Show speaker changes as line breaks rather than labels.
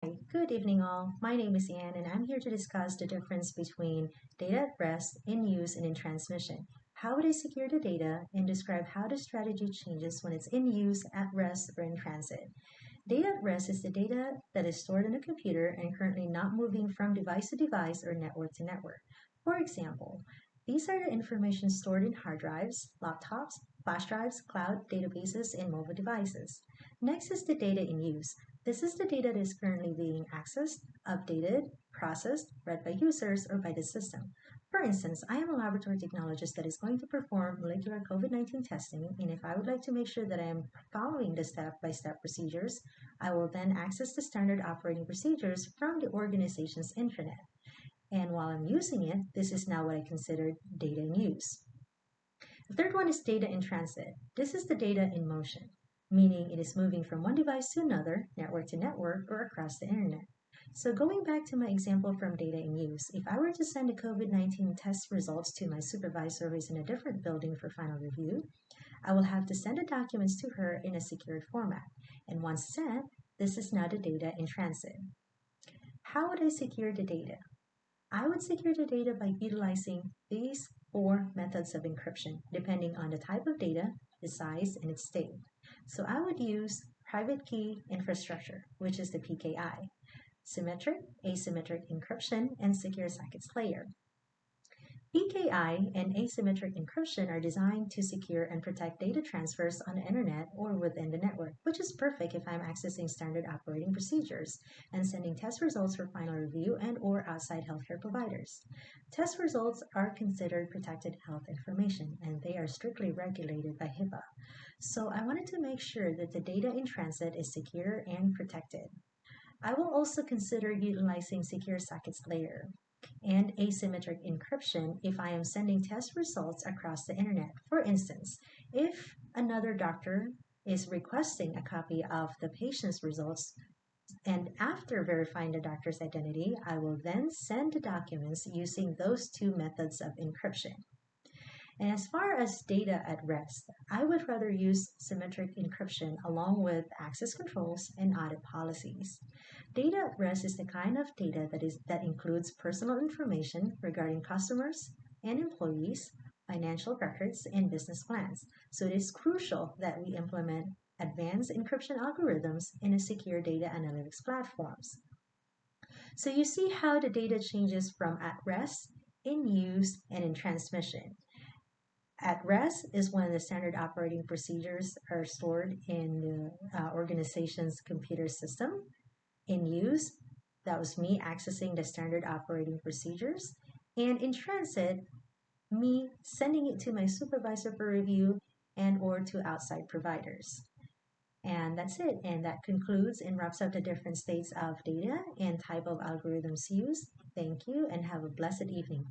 Hi, good evening all. My name is Anne and I'm here to discuss the difference between data at rest, in use, and in transmission. How would I secure the data and describe how the strategy changes when it's in use, at rest, or in transit. Data at rest is the data that is stored in a computer and currently not moving from device to device or network to network. For example, these are the information stored in hard drives, laptops, flash drives, cloud databases, and mobile devices. Next is the data in use. This is the data that is currently being accessed, updated, processed, read by users, or by the system. For instance, I am a laboratory technologist that is going to perform molecular COVID-19 testing, and if I would like to make sure that I am following the step-by-step procedures, I will then access the standard operating procedures from the organization's intranet. And while I'm using it, this is now what I consider data in use. The third one is data in transit. This is the data in motion, meaning it is moving from one device to another, network to network, or across the internet. So going back to my example from data in use, if I were to send the COVID-19 test results to my supervisor who is in a different building for final review, I will have to send the documents to her in a secured format. And once sent, this is now the data in transit. How would I secure the data? I would secure the data by utilizing these four methods of encryption, depending on the type of data, the size, and its state. So I would use private key infrastructure, which is the PKI, symmetric, asymmetric encryption, and secure sockets layer. PKI and asymmetric encryption are designed to secure and protect data transfers on the internet or within the network, which is perfect if I'm accessing standard operating procedures and sending test results for final review and or outside healthcare providers. Test results are considered protected health information and they are strictly regulated by HIPAA. So I wanted to make sure that the data in transit is secure and protected. I will also consider utilizing secure sockets layer and asymmetric encryption if I am sending test results across the internet. For instance, if another doctor is requesting a copy of the patient's results, and after verifying the doctor's identity, I will then send the documents using those two methods of encryption. And as far as data at rest, I would rather use symmetric encryption along with access controls and audit policies. Data at rest is the kind of data that includes personal information regarding customers and employees, financial records, and business plans. So it is crucial that we implement advanced encryption algorithms in a secure data analytics platforms. So you see how the data changes from at rest, in use, and in transmission. At rest is when the standard operating procedures are stored in the organization's computer system. In use, that was me accessing the standard operating procedures. And in transit, me sending it to my supervisor for review and or to outside providers. And that's it. And that concludes and wraps up the different states of data and type of algorithms used. Thank you and have a blessed evening.